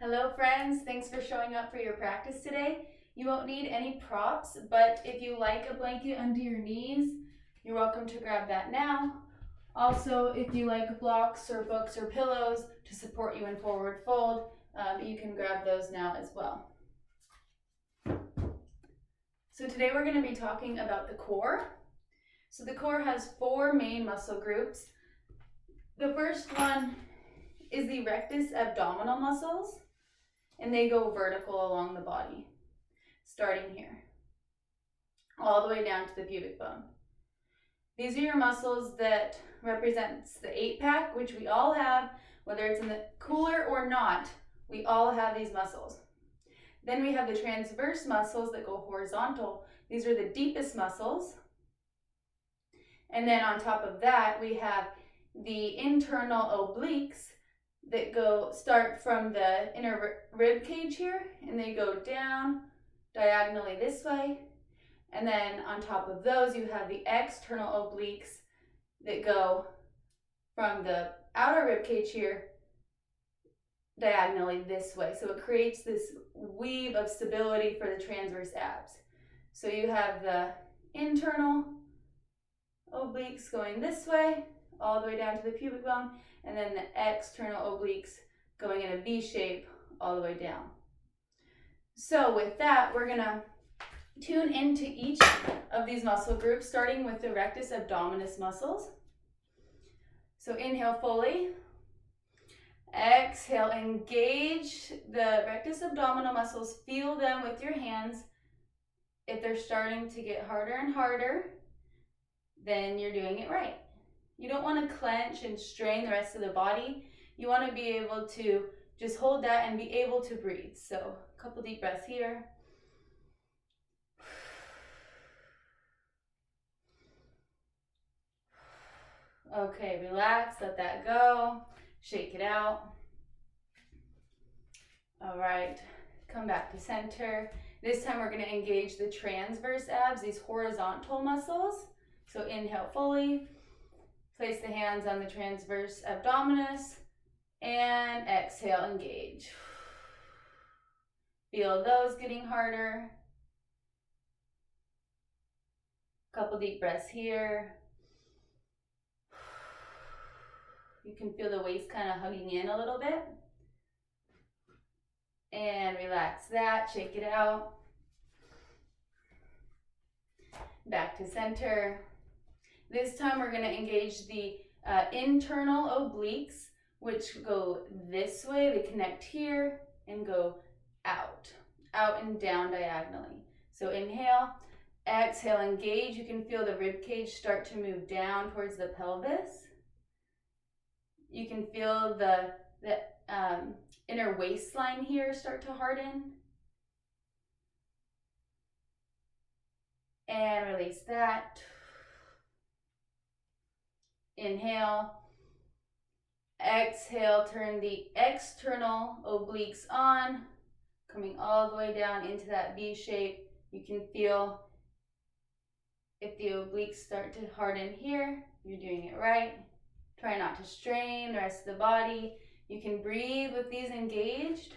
Hello friends, thanks for showing up for your practice today. You won't need any props, but if you like a blanket under your knees, you're welcome to grab that now. Also, if you like blocks or books or pillows to support you in forward fold, you can grab those now as well. So today we're going to be talking about the core. So the core has 4 main muscle groups. The first one is the rectus abdominal muscles, and they go vertical along the body, starting here, all the way down to the pubic bone. These are your muscles that represents the 8-pack, which we all have, whether it's in the cooler or not, we all have these muscles. Then we have the transverse muscles that go horizontal. These are the deepest muscles. And then on top of that, we have the internal obliques that start from the inner rib cage here, and they go down diagonally this way. And then on top of those, you have the external obliques that go from the outer rib cage here diagonally this way. So it creates this weave of stability for the transverse abs. So you have the internal obliques going this way, all the way down to the pubic bone, and then the external obliques going in a V shape all the way down. So with that, we're gonna tune into each of these muscle groups, starting with the rectus abdominis muscles. So inhale fully. Exhale, engage the rectus abdominal muscles. Feel them with your hands. If they're starting to get harder and harder, then you're doing it right. You don't want to clench and strain the rest of the body. You want to be able to just hold that and be able to breathe. So a couple deep breaths here. Okay, relax, let that go. Shake it out. All right, come back to center. This time we're going to engage the transverse abs, these horizontal muscles. So inhale fully. Place the hands on the transverse abdominis and exhale, engage. Feel those getting harder. Couple deep breaths here. You can feel the waist kind of hugging in a little bit. And relax that, shake it out. Back to center. This time we're going to engage the internal obliques, which go this way. They connect here and go out and down diagonally. So inhale, exhale, engage. You can feel the rib cage start to move down towards the pelvis. You can feel the inner waistline here start to harden. And release that. Inhale. Exhale, turn the external obliques on, coming all the way down into that V shape. You can feel if the obliques start to harden here, you're doing it right. Try not to strain the rest of the body. You can breathe with these engaged.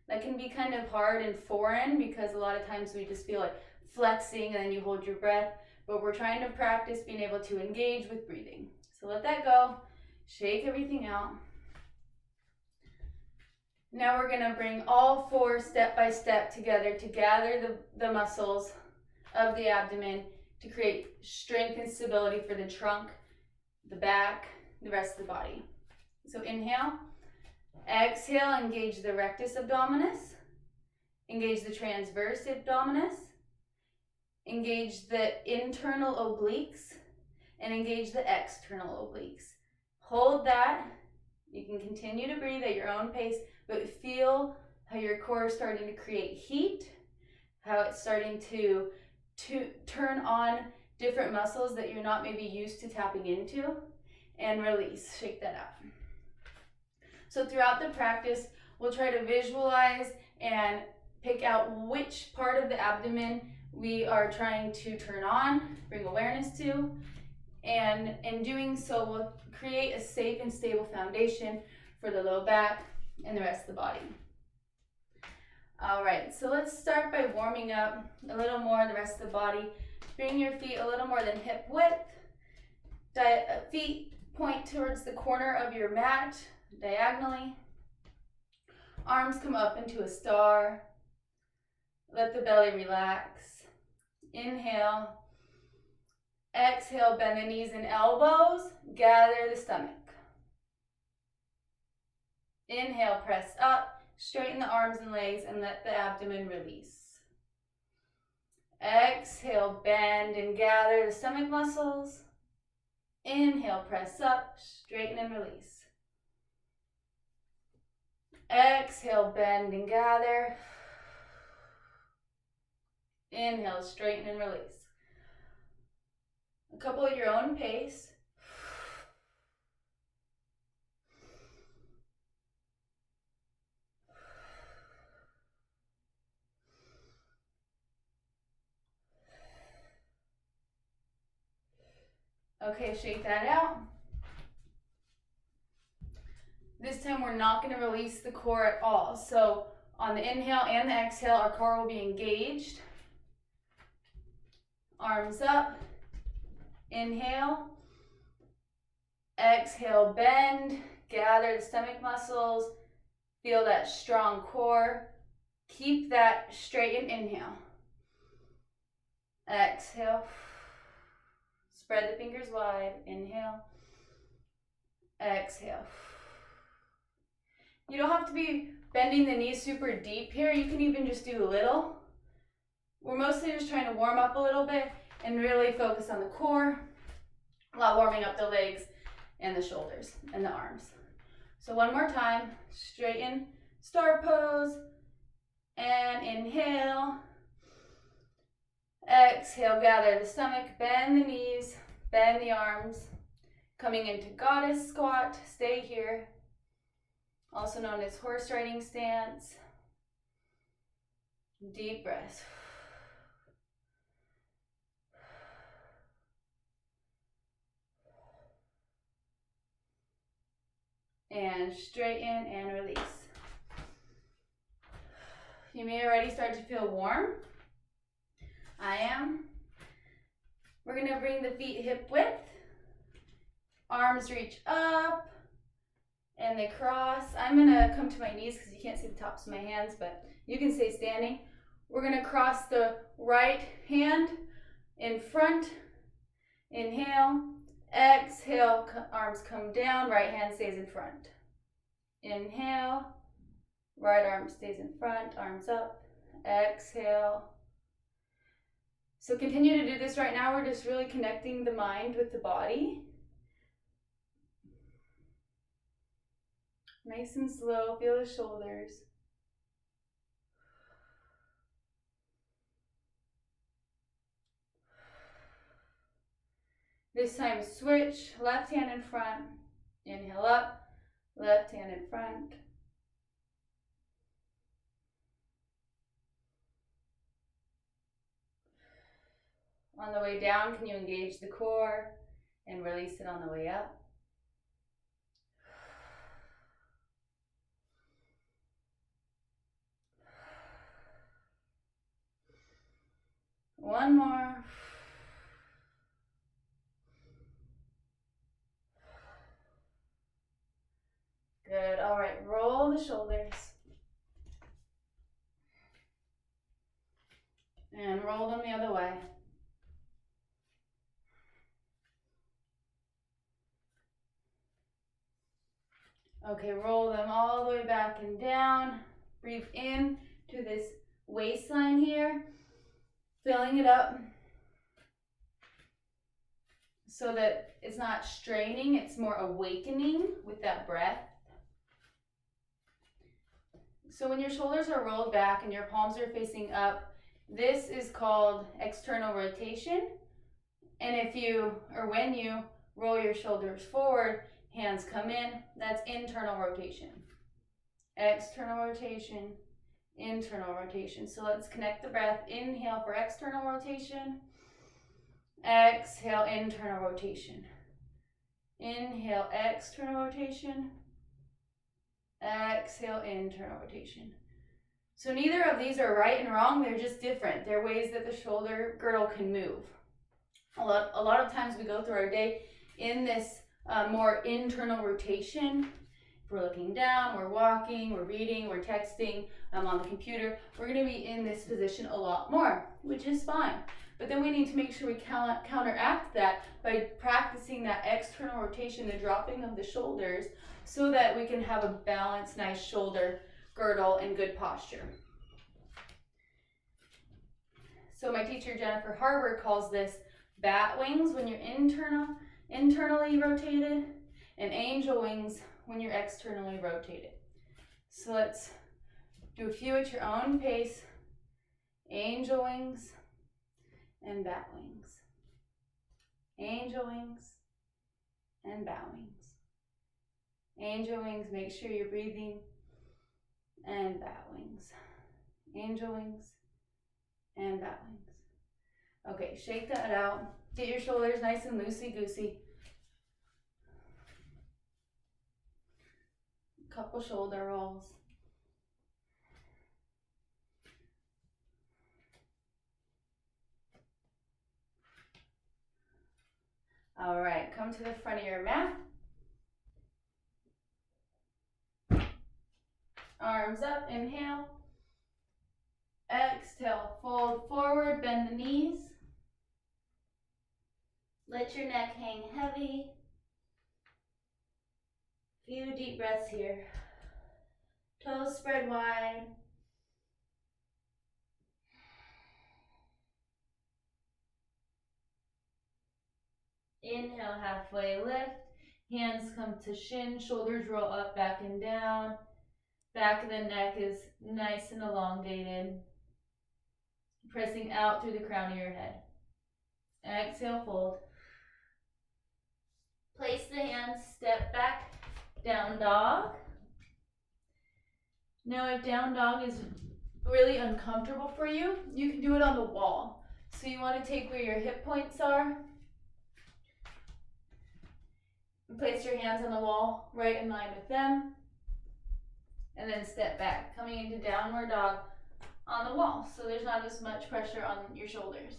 That can be kind of hard and foreign because a lot of times we just feel like flexing and then you hold your breath, but we're trying to practice being able to engage with breathing. So let that go, shake everything out. Now we're gonna bring all 4 step by step together to gather the muscles of the abdomen to create strength and stability for the trunk, the back, the rest of the body. So inhale, exhale, engage the rectus abdominis, engage the transverse abdominis, engage the internal obliques, and engage the external obliques. Hold that. You can continue to breathe at your own pace, but feel how your core is starting to create heat, how it's starting to turn on different muscles that you're not maybe used to tapping into, and release. Shake that out. So throughout the practice, we'll try to visualize and pick out which part of the abdomen we are trying to turn on, bring awareness to, and in doing so, we'll create a safe and stable foundation for the low back, and the rest of the body. All right, so let's start by warming up a little more the rest of the body. Bring your feet a little more than hip width. Feet point towards the corner of your mat diagonally. Arms come up into a star. Let the belly relax. Inhale. Exhale, bend the knees and elbows. Gather the stomach. Inhale, press up. Straighten the arms and legs and let the abdomen release. Exhale, bend and gather the stomach muscles. Inhale, press up, straighten and release. Exhale, bend and gather. Inhale, straighten and release. A couple at your own pace. Okay, shake that out. This time we're not going to release the core at all. So on the inhale and the exhale, our core will be engaged. Arms up. Inhale. Exhale, bend. Gather the stomach muscles. Feel that strong core. Keep that straight and inhale. Exhale. Spread the fingers wide. Inhale. Exhale. You don't have to be bending the knees super deep here. You can even just do a little. We're mostly just trying to warm up a little bit and really focus on the core while warming up the legs and the shoulders and the arms. So one more time. Straighten, star pose, and inhale. Exhale, gather the stomach, bend the knees, bend the arms. Coming into goddess squat, stay here. Also known as horse riding stance. Deep breath. And straighten and release. You may already start to feel warm. I am. We're going to bring the feet hip width. Arms reach up and they cross. I'm going to come to my knees because you can't see the tops of my hands, but you can stay standing. We're going to cross the right hand in front. Inhale. Exhale, arms come down, right hand stays in front. Inhale, right arm stays in front, arms up. Exhale. So continue to do this right now. We're just really connecting the mind with the body. Nice and slow, feel the shoulders. This time switch, left hand in front. Inhale up, left hand in front. On the way down, can you engage the core and release it on the way up? One more. Good. All right, roll the shoulders. And roll them the other way. Okay, roll them all the way back and down. Breathe in to this waistline here, filling it up so that it's not straining, it's more awakening with that breath. So when your shoulders are rolled back and your palms are facing up, this is called external rotation. And if you, or when you roll your shoulders forward, hands come in, that's internal rotation. External rotation, internal rotation. So let's connect the breath. Inhale for external rotation. Exhale, internal rotation. Inhale, external rotation. Exhale, exhale, internal rotation. So neither of these are right and wrong, they're just different. They're ways that the shoulder girdle can move. A lot of times we go through our day in this more internal rotation. If we're looking down, we're walking, we're reading, we're texting, on the computer, we're gonna be in this position a lot more, which is fine. But then we need to make sure we counteract that by practicing that external rotation, the dropping of the shoulders, so that we can have a balanced, nice shoulder girdle and good posture. So my teacher, Jennifer Harbour, calls this bat wings when you're internally rotated, and angel wings when you're externally rotated. So let's do a few at your own pace. Angel wings and bat wings. Angel wings and bat wings. Angel wings, make sure you're breathing, and bat wings. Angel wings and bat wings. Okay, shake that out. Get your shoulders nice and loosey-goosey. Couple shoulder rolls. All right, come to the front of your mat. Arms up, inhale. Exhale, fold forward, bend the knees. Let your neck hang heavy. Few deep breaths here. Toes spread wide. Inhale, halfway lift. Hands come to shin, shoulders roll up, back and down. Back of the neck is nice and elongated. Pressing out through the crown of your head. Exhale, fold. Place the hands, step back, down dog. Now if down dog is really uncomfortable for you, you can do it on the wall. So you want to take where your hip points are. And place your hands on the wall, right in line with them. And then step back, coming into downward dog on the wall. So there's not as much pressure on your shoulders.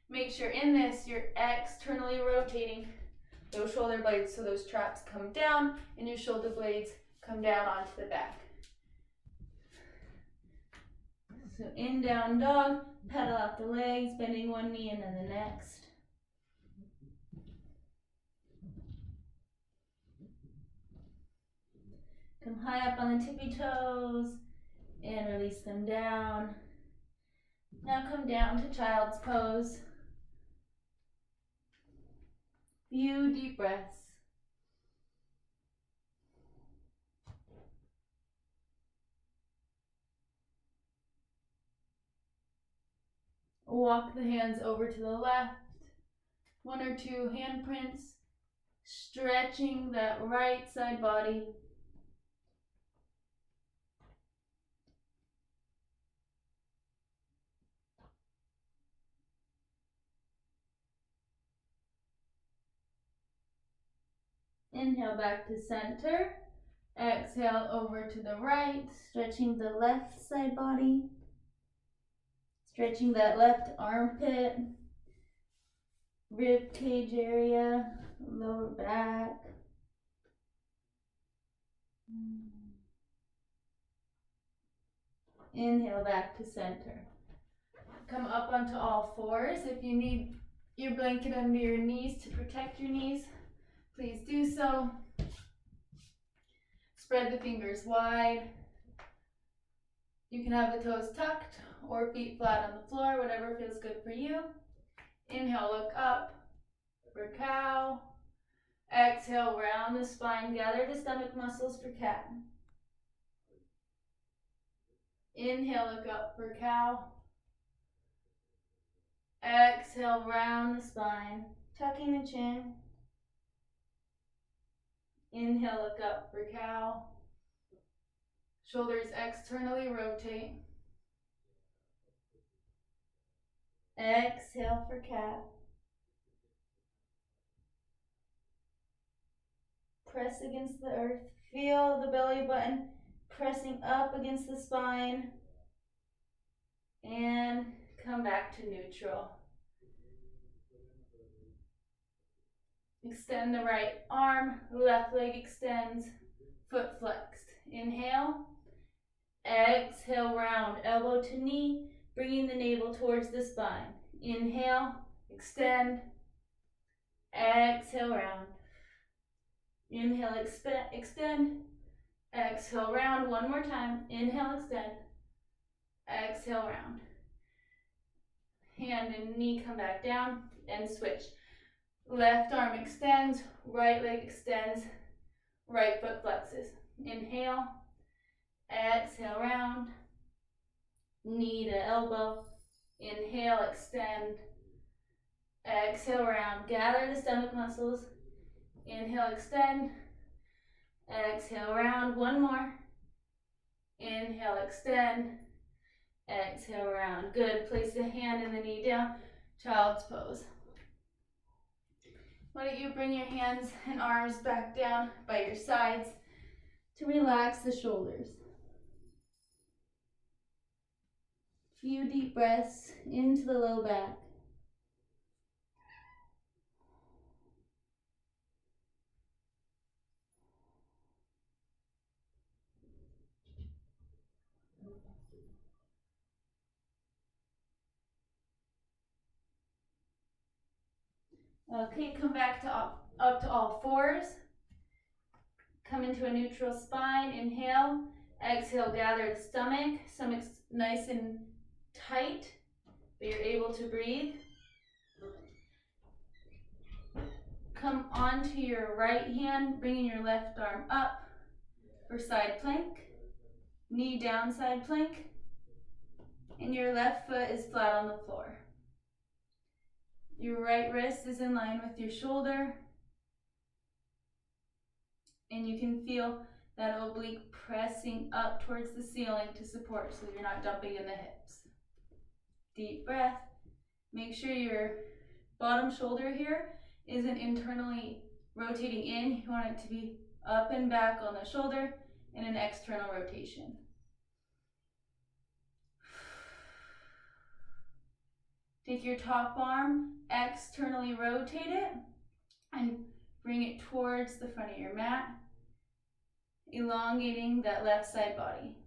Make sure in this, you're externally rotating those shoulder blades so those traps come down and your shoulder blades come down onto the back. So in down dog, pedal out the legs, bending one knee and then the next. Come high up on the tippy toes and release them down. Now come down to child's pose. Few deep breaths. Walk the hands over to the left. One or two handprints, stretching that right side body. Inhale back to center. Exhale over to the right, stretching the left side body. Stretching that left armpit, rib cage area, lower back. Inhale back to center. Come up onto all fours. If you need your blanket under your knees to protect your knees, please do so. Spread the fingers wide. You can have the toes tucked or feet flat on the floor, whatever feels good for you. Inhale, look up for cow. Exhale, round the spine, gather the stomach muscles for cat. Inhale, look up for cow. Exhale, round the spine, tucking the chin. Inhale, look up for cow. Shoulders externally rotate. Exhale for cat. Press against the earth. Feel the belly button pressing up against the spine. And come back to neutral. Extend the right arm, left leg extends, foot flexed. Inhale, exhale, round, elbow to knee, bringing the navel towards the spine. Inhale, extend, exhale, round. Inhale, extend, exhale, round. One more time. Inhale, extend, exhale, round. Hand and knee come back down and switch. Left arm extends, right leg extends, right foot flexes. Inhale, exhale, round, knee to elbow. Inhale, extend, exhale, round. Gather the stomach muscles. Inhale, extend, exhale, round. One more. Inhale, extend, exhale, round. Good. Place the hand and the knee down. Child's pose. Why don't you bring your hands and arms back down by your sides to relax the shoulders. Few deep breaths into the low back. Okay, come back to up to all fours. Come into a neutral spine. Inhale. Exhale, gather the stomach. Stomach's nice and tight, but you're able to breathe. Come onto your right hand, bringing your left arm up for side plank. Knee down, side plank. And your left foot is flat on the floor. Your right wrist is in line with your shoulder. And you can feel that oblique pressing up towards the ceiling to support so you're not dumping in the hips. Deep breath. Make sure your bottom shoulder here isn't internally rotating in. You want it to be up and back on the shoulder in an external rotation. Take your top arm, externally rotate it, and bring it towards the front of your mat, elongating that left side body.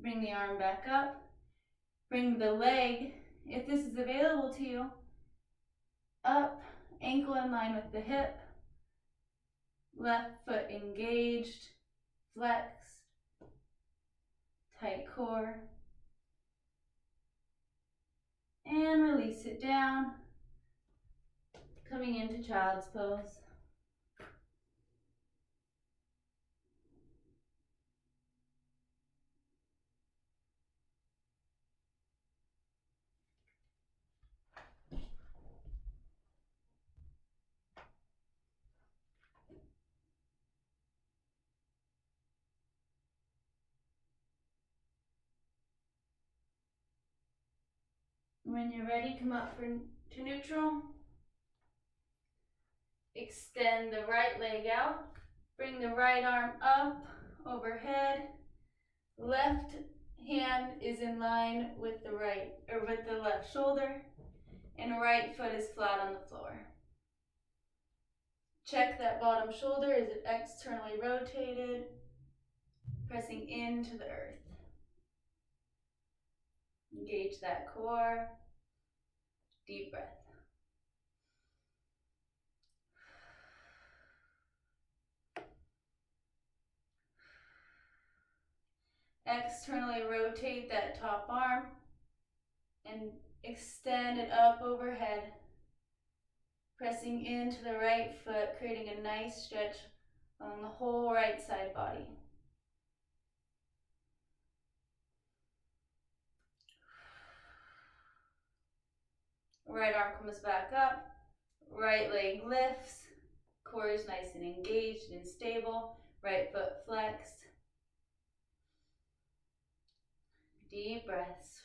Bring the arm back up. Bring the leg, if this is available to you, up, ankle in line with the hip, left foot engaged, flexed, tight core. And release it down, coming into child's pose. When you're ready, come up to neutral. Extend the right leg out. Bring the right arm up, overhead. Left hand is in line with the right, or with the left shoulder, and right foot is flat on the floor. Check that bottom shoulder. Is it externally rotated? Pressing into the earth. Engage that core. Deep breath. Externally rotate that top arm and extend it up overhead, pressing into the right foot, creating a nice stretch along the whole right side body. Right arm comes back up, right leg lifts, core is nice and engaged and stable, right foot flexed. Deep breaths.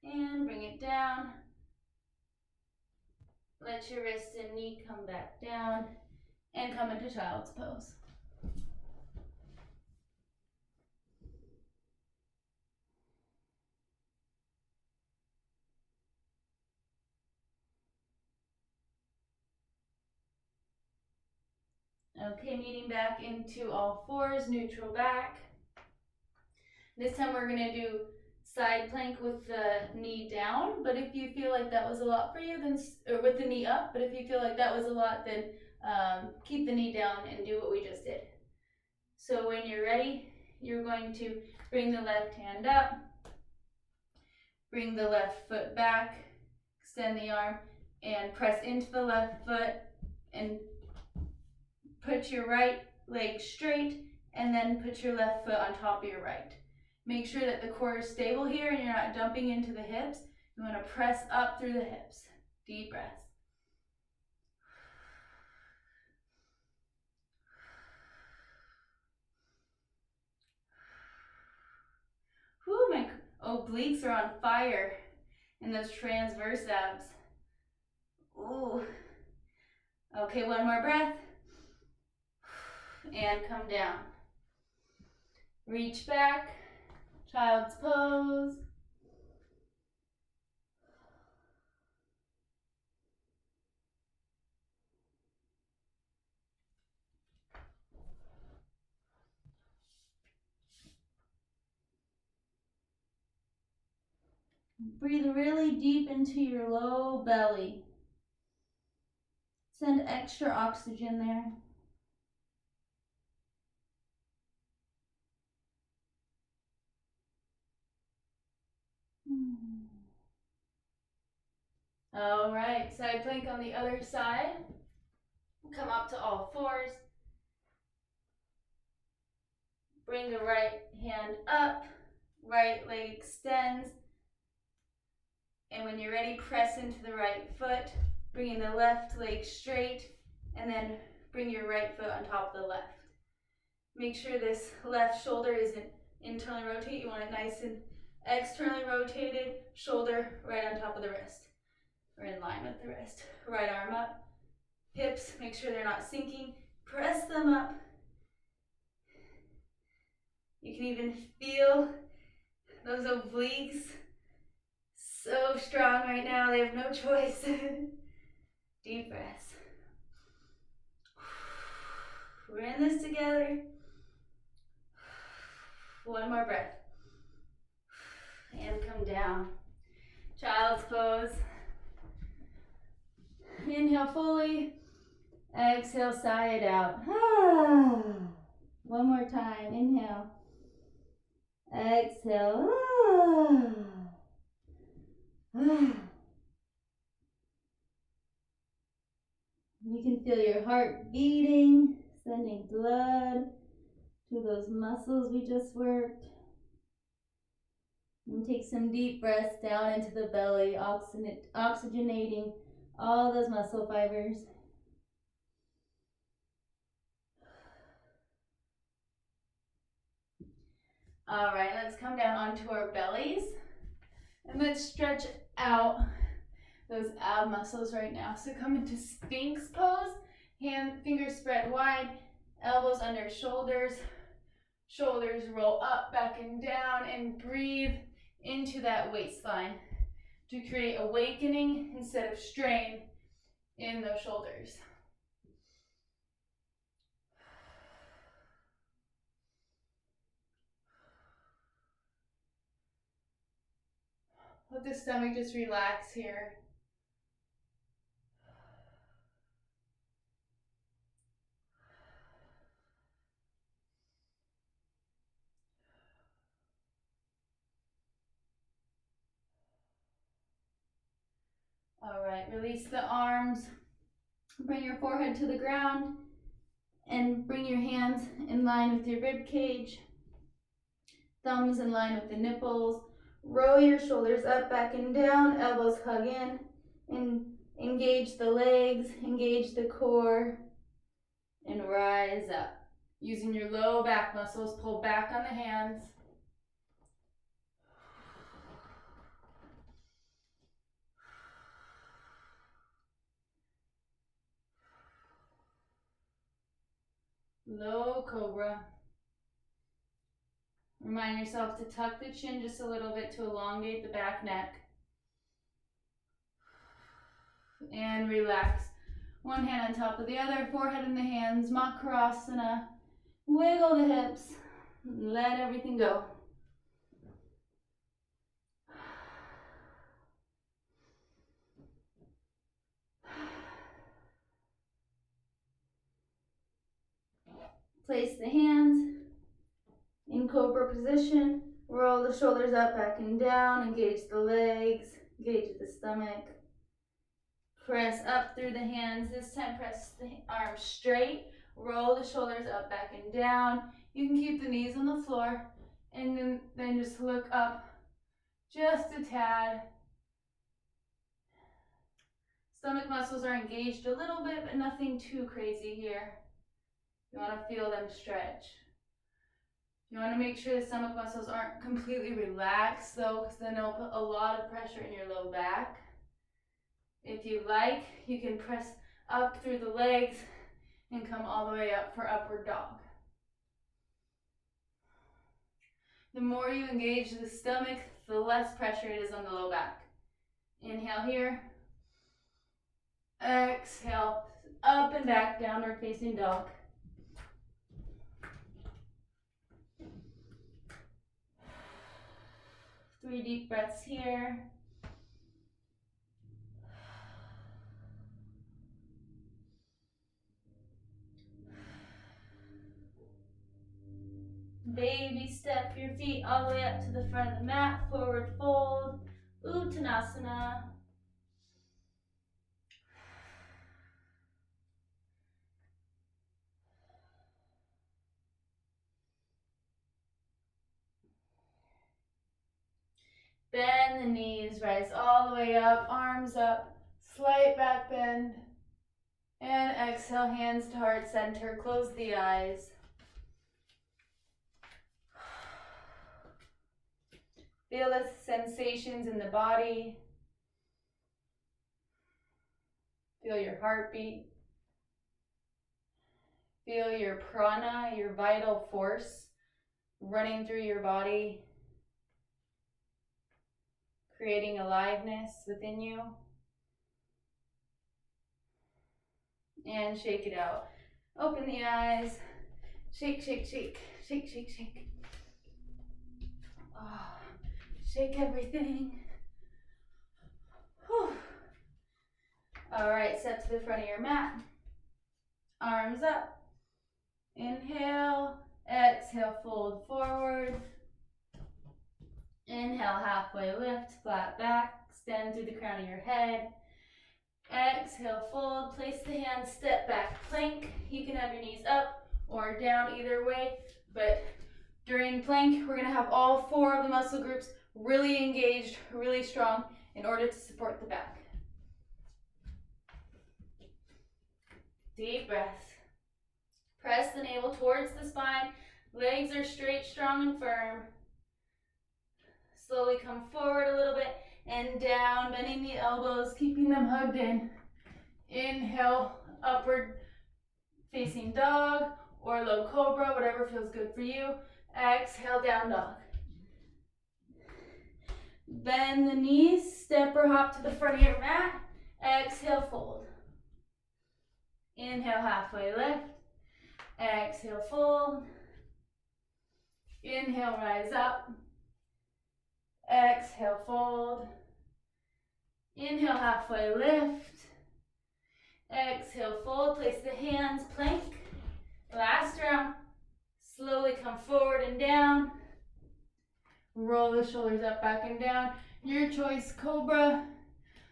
And bring it down. Let your wrist and knee come back down and come into child's pose. Okay, meeting back into all fours, neutral back. This time we're gonna do side plank with the knee down, but if you feel like that was a lot for you, then, or with the knee up, but if you feel like that was a lot, then keep the knee down and do what we just did. So when you're ready, you're going to bring the left hand up, bring the left foot back, extend the arm, and press into the left foot, and put your right leg straight, and then put your left foot on top of your right. Make sure that the core is stable here and you're not dumping into the hips. You want to press up through the hips. Deep breaths. Whew, my obliques are on fire and those transverse abs. Ooh. Okay, one more breath. And come down. Reach back. Child's pose. Breathe really deep into your low belly. Send extra oxygen there. All right, side plank on the other side. Come up to all fours. Bring the right hand up, right leg extends. And when you're ready, press into the right foot, bringing the left leg straight, and then bring your right foot on top of the left. Make sure this left shoulder isn't internally rotated. You want it nice and externally rotated, shoulder right on top of the wrist, or in line with the wrist. Right arm up, hips, make sure they're not sinking. Press them up. You can even feel those obliques so strong right now, they have no choice. Deep breaths. We're in this together. One more breath. And come down. Child's pose. Inhale fully. Exhale, sigh it out. One more time. Inhale. Exhale. You can feel your heart beating, sending blood to those muscles we just worked. And take some deep breaths down into the belly, oxygenating all those muscle fibers. All right, let's come down onto our bellies. And let's stretch out those ab muscles right now. So come into Sphinx Pose, fingers spread wide, elbows under shoulders, shoulders roll up, back and down, and breathe into that waistline to create awakening instead of strain in those shoulders. Let the stomach just relax here. All right, release the arms. Bring your forehead to the ground and bring your hands in line with your rib cage. Thumbs in line with the nipples. Roll your shoulders up, back and down. Elbows hug in. And engage the legs, engage the core, and rise up. Using your low back muscles, pull back on the hands. Low Cobra. Remind yourself to tuck the chin just a little bit to elongate the back neck. And relax. One hand on top of the other, forehead in the hands, Makarasana. Wiggle the hips. Let everything go. Place the hands in Cobra position. Roll the shoulders up, back and down. Engage the legs. Engage the stomach. Press up through the hands. This time press the arms straight. Roll the shoulders up, back and down. You can keep the knees on the floor. And then just look up just a tad. Stomach muscles are engaged a little bit, but nothing too crazy here. You want to feel them stretch. You want to make sure the stomach muscles aren't completely relaxed though, because then they'll put a lot of pressure in your low back. If you like, you can press up through the legs and come all the way up for upward dog. The more you engage the stomach, the less pressure it is on the low back. Inhale here. Exhale, up and back, downward facing dog. Three deep breaths here. Baby step your feet all the way up to the front of the mat, forward fold, Uttanasana. Bend the knees, rise all the way up, arms up, slight back bend. And exhale, hands to heart center, close the eyes. Feel the sensations in the body. Feel your heartbeat. Feel your prana, your vital force running through your body, creating aliveness within you. And shake it out. Open the eyes. Shake, shake, shake. Shake, shake, shake. Oh, shake everything. Whew. All right, step to the front of your mat. Arms up. Inhale. Exhale, fold forward. Inhale, halfway lift, flat back. Extend through the crown of your head. Exhale, fold, place the hands, step back, plank. You can have your knees up or down either way, but during plank, we're gonna have all four of the muscle groups really engaged, really strong in order to support the back. Deep breath. Press the navel towards the spine. Legs are straight, strong, and firm. Slowly come forward a little bit and down, bending the elbows, keeping them hugged in. Inhale, upward facing dog or low cobra, whatever feels good for you. Exhale, down dog. Bend the knees, step or hop to the front of your mat. Exhale, fold. Inhale, halfway lift. Exhale, fold. Inhale, rise up. Exhale, fold. Inhale, halfway lift. Exhale, fold. Place the hands, plank. Last round. Slowly come forward and down. Roll the shoulders up, back and down. Your choice, Cobra,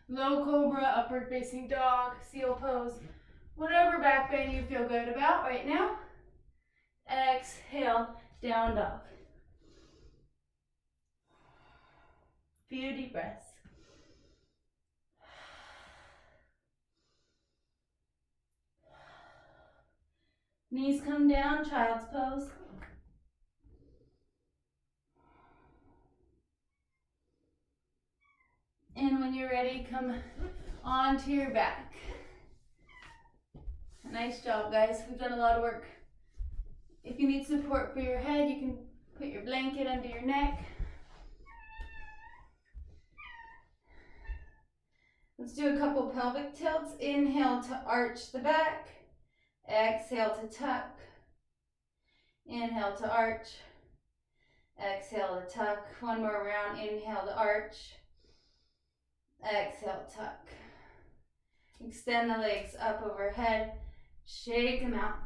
low Cobra, upward facing dog, seal pose. Whatever back bend you feel good about right now. Exhale, down dog. Few deep breaths. Knees come down, child's pose. And when you're ready, come onto your back. Nice job, guys. We've done a lot of work. If you need support for your head, you can put your blanket under your neck. Let's do a couple pelvic tilts. Inhale to arch the back. Exhale to tuck. Inhale to arch. Exhale to tuck. One more round. Inhale to arch. Exhale, tuck. Extend the legs up overhead. Shake them out.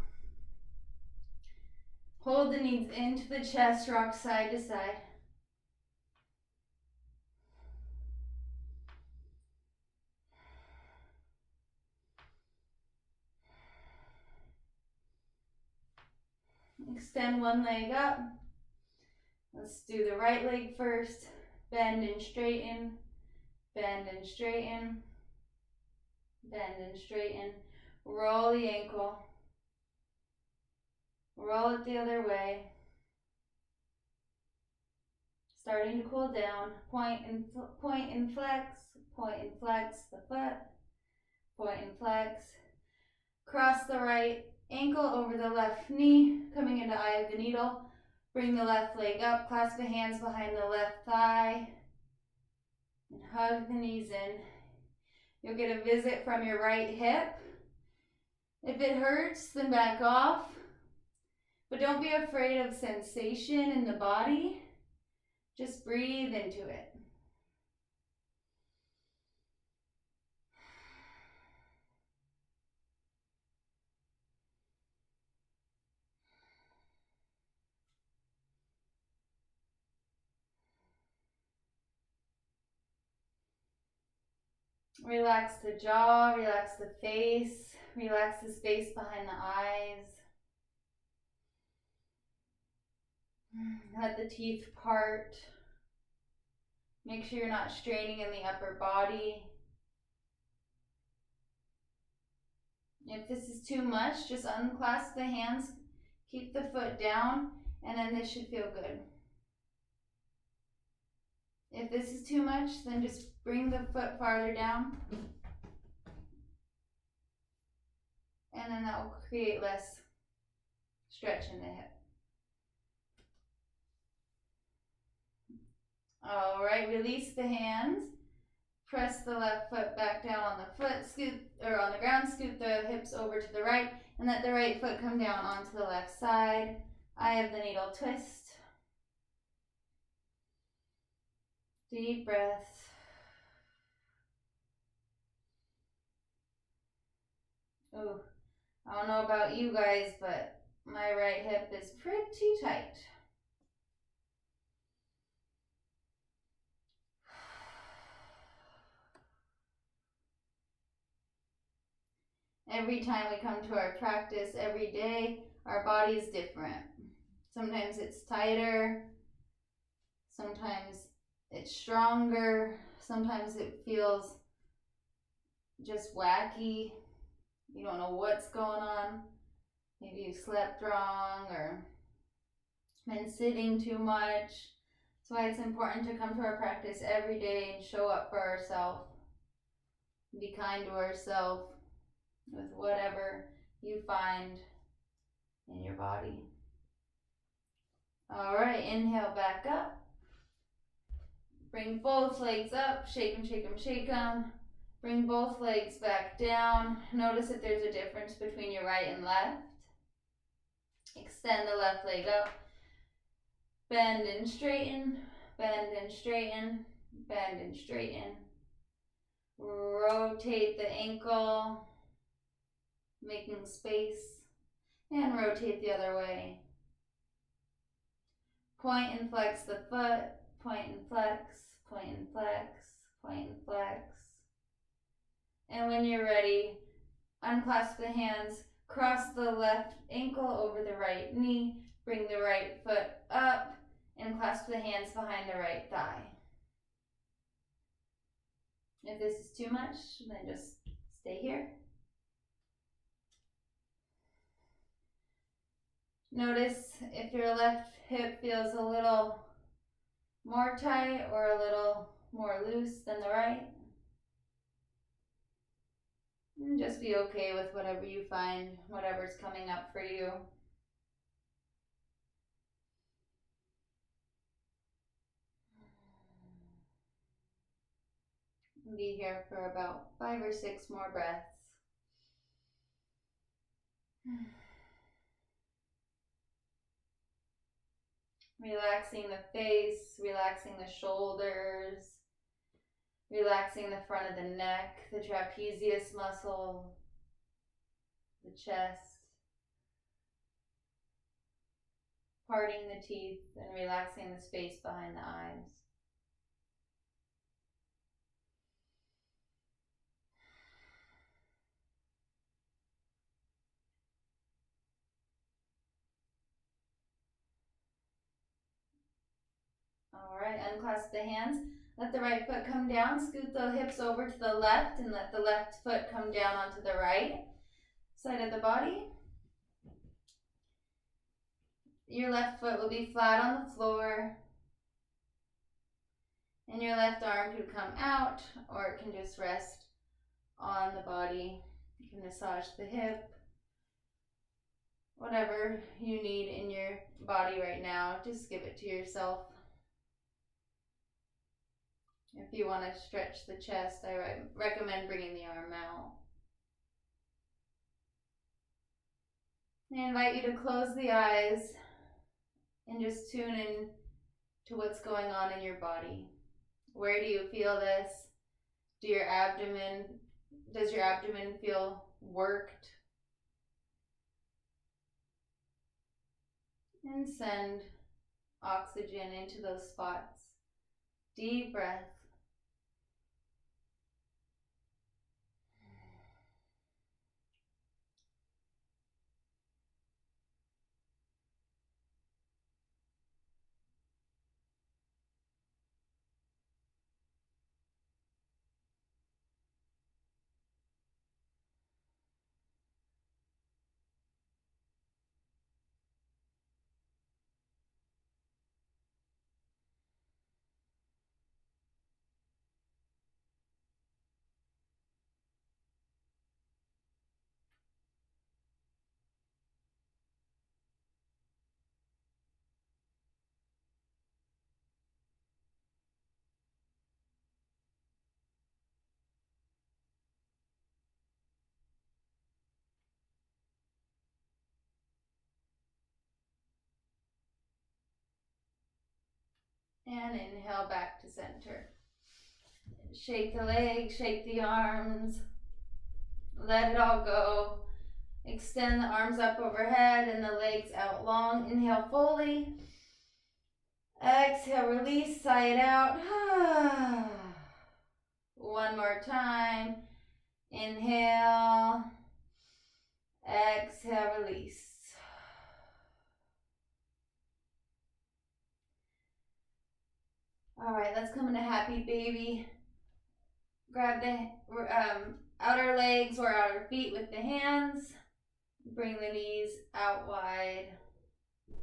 Hold the knees into the chest. Rock side to side. Extend one leg up. Let's do the right leg first. Bend and straighten. Bend and straighten. Bend and straighten. Roll the ankle. Roll it the other way. Starting to cool down. Point and flex. Point and flex the foot. Point and flex. Cross the right ankle over the left knee, coming into eye of the needle. Bring the left leg up. Clasp the hands behind the left thigh. And hug the knees in. You'll get a visit from your right hip. If it hurts, then back off. But don't be afraid of sensation in the body. Just breathe into it. Relax the jaw, relax the face, relax the space behind the eyes. Let the teeth part. Make sure you're not straining in the upper body. If this is too much, just unclasp the hands, keep the foot down, and then this should feel good. If this is too much, then just bring the foot farther down. And then that will create less stretch in the hip. All right, release the hands. Press the left foot back down on the foot, scoot, or on the ground, scoot the hips over to the right, and let the right foot come down onto the left side. Eye of the needle twist. Deep breaths. Oh, I don't know about you guys, but my right hip is pretty tight. Every time we come to our practice, every day, our body is different. Sometimes it's tighter, sometimes it's stronger, sometimes it feels just wacky. You don't know what's going on. Maybe you slept wrong or been sitting too much. That's why it's important to come to our practice every day and show up for ourselves. Be kind to ourselves with whatever you find in your body. All right, inhale back up. Bring both legs up, shake them, shake them, shake them. Bring both legs back down. Notice if there's a difference between your right and left. Extend the left leg up. Bend and straighten, bend and straighten, bend and straighten. Rotate the ankle, making space, and rotate the other way. Point and flex the foot, point and flex, point and flex, point and flex. And when you're ready, unclasp the hands, cross the left ankle over the right knee, bring the right foot up, and clasp the hands behind the right thigh. If this is too much, then just stay here. Notice if your left hip feels a little more tight or a little more loose than the right. And just be okay with whatever you find, whatever's coming up for you. Be here for about 5 or 6 more breaths. Relaxing the face, relaxing the shoulders, relaxing the front of the neck, the trapezius muscle, the chest, parting the teeth and relaxing the space behind the eyes. Alright, unclasp the hands. Let the right foot come down. Scoot the hips over to the left and let the left foot come down onto the right side of the body. Your left foot will be flat on the floor. And your left arm could come out or it can just rest on the body. You can massage the hip. Whatever you need in your body right now, just give it to yourself. If you want to stretch the chest, I recommend bringing the arm out. I invite you to close the eyes and just tune in to what's going on in your body. Where do you feel this? Does your abdomen feel worked? And send oxygen into those spots. Deep breath. And inhale back to center. Shake the legs, shake the arms. Let it all go. Extend the arms up overhead and the legs out long. Inhale fully. Exhale, release, sigh it out. One more time. Inhale. Exhale, release. All right, let's come into happy baby. Grab the outer legs or outer feet with the hands. Bring the knees out wide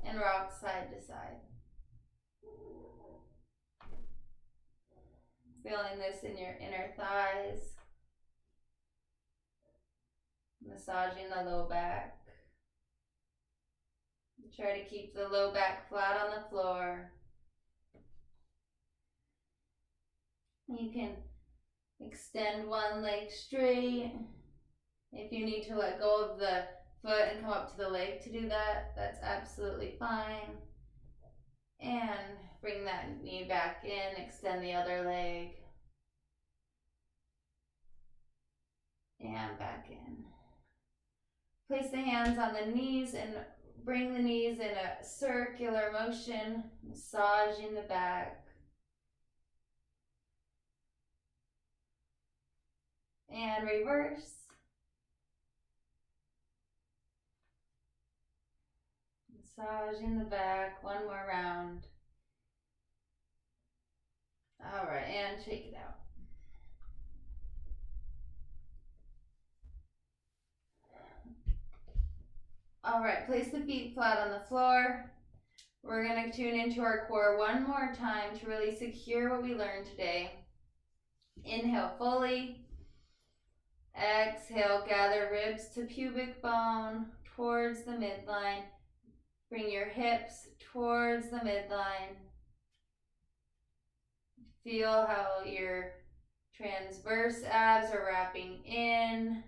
and rock side to side. Feeling this in your inner thighs. Massaging the low back. Try to keep the low back flat on the floor. You can extend one leg straight. If you need to let go of the foot and come up to the leg to do that, that's absolutely fine. And bring that knee back in, extend the other leg. And back in. Place the hands on the knees and bring the knees in a circular motion, massaging the back. And reverse. Massaging the back, one more round. All right, and shake it out. All right, place the feet flat on the floor. We're going to tune into our core one more time to really secure what we learned today. Inhale fully. Exhale, gather ribs to pubic bone towards the midline. Bring your hips towards the midline. Feel how your Transverse abs are wrapping in.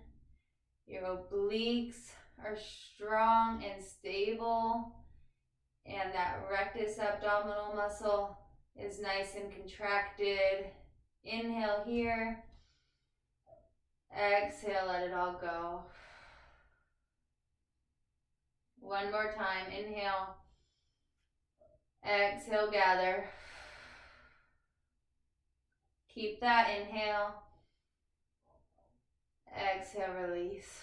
Your obliques are strong and stable. And that rectus abdominal muscle is nice and contracted. Inhale here. Exhale, let it all go. One more time. Inhale. Exhale, gather. Keep that. Inhale. Exhale, release.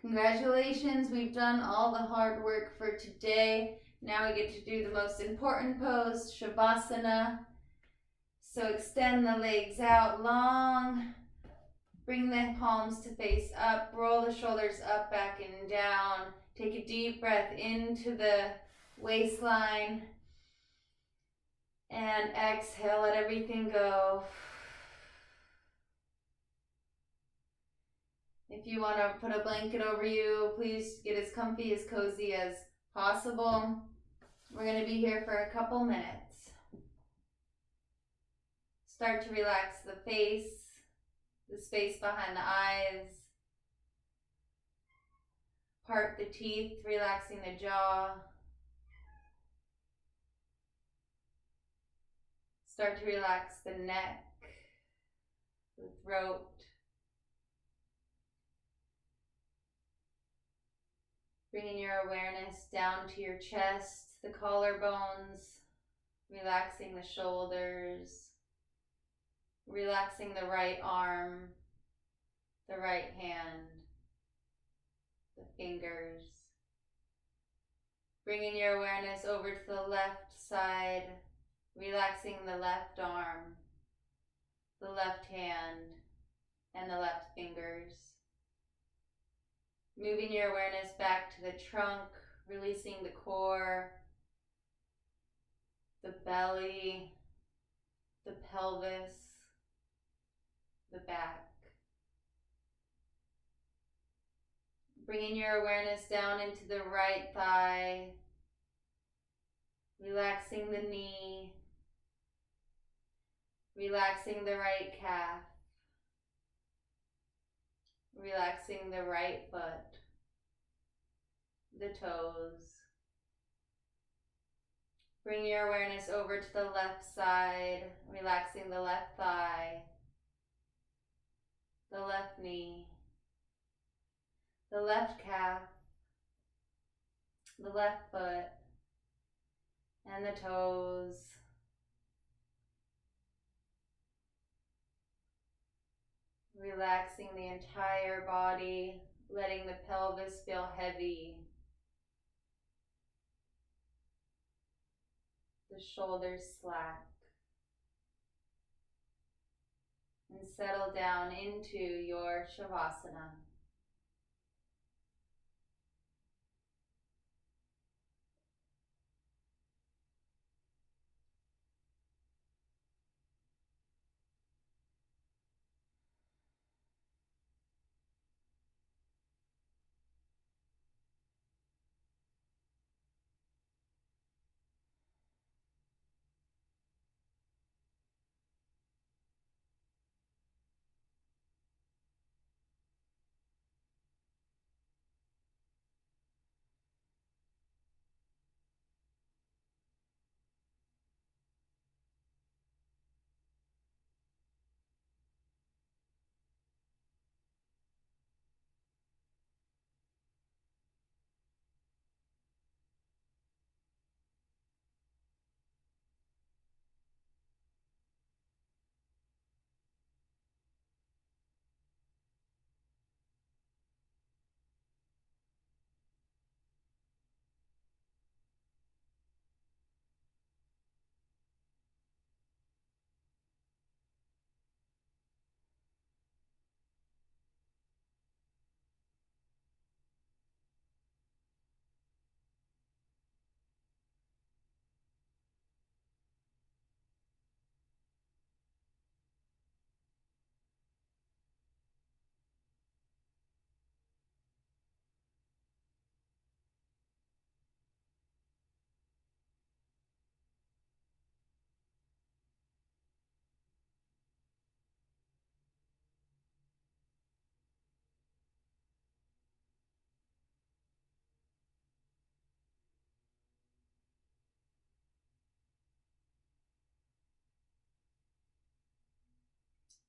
Congratulations, we've done all the hard work for today. Now we get to do the most important pose, Shavasana. So extend the legs out long. Bring the palms to face up. Roll the shoulders up, back, and down. Take a deep breath into the waistline. And exhale, let everything go. If you want to put a blanket over you, please get as comfy, as cozy as possible. We're going to be here for a couple minutes. Start to relax the face, the space behind the eyes. Part the teeth, relaxing the jaw. Start to relax the neck, the throat. Bringing your awareness down to your chest, the collarbones, relaxing the shoulders, relaxing the right arm, the right hand, the fingers. Bringing your awareness over to the left side, relaxing the left arm, the left hand, and the left fingers. Moving your awareness back to the trunk, releasing the core, the belly, the pelvis, the back. Bringing your awareness down into the right thigh, relaxing the knee, relaxing the right calf, relaxing the right foot, the toes. Bring your awareness over to the left side, relaxing the left thigh, the left knee, the left calf, the left foot, and the toes. Relaxing the entire body, letting the pelvis feel heavy. The shoulders slack. And settle down into your Shavasana.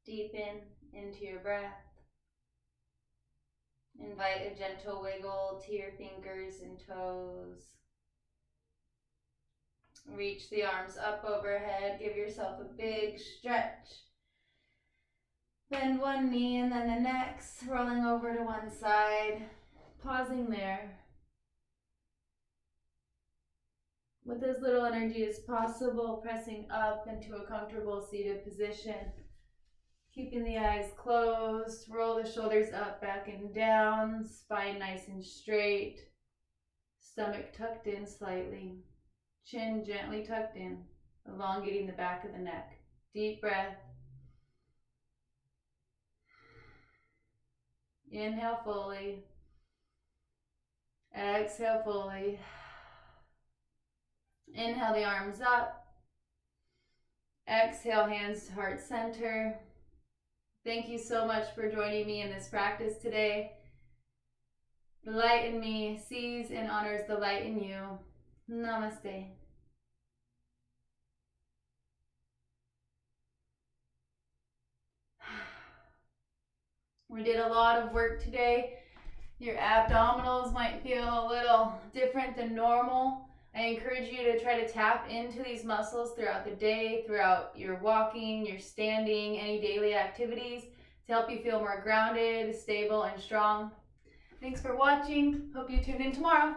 Deepen into your breath. Invite a gentle wiggle to your fingers and toes. Reach the arms up overhead. Give yourself a big stretch. Bend one knee and then the next, rolling over to one side. Pausing there. With as little energy as possible, pressing up into a comfortable seated position. Keeping the eyes closed, roll the shoulders up, back and down, spine nice and straight, stomach tucked in slightly, chin gently tucked in, elongating the back of the neck. Deep breath. Inhale fully. Exhale fully. Inhale the arms up. Exhale, hands to heart center. Thank you so much for joining me in this practice today. The light in me sees and honors the light in you. Namaste. We did a lot of work today. Your abdominals might feel a little different than normal. I encourage you to try to tap into these muscles throughout the day, throughout your walking, your standing, any daily activities to help you feel more grounded, stable, and strong. Thanks for watching. Hope you tune in tomorrow.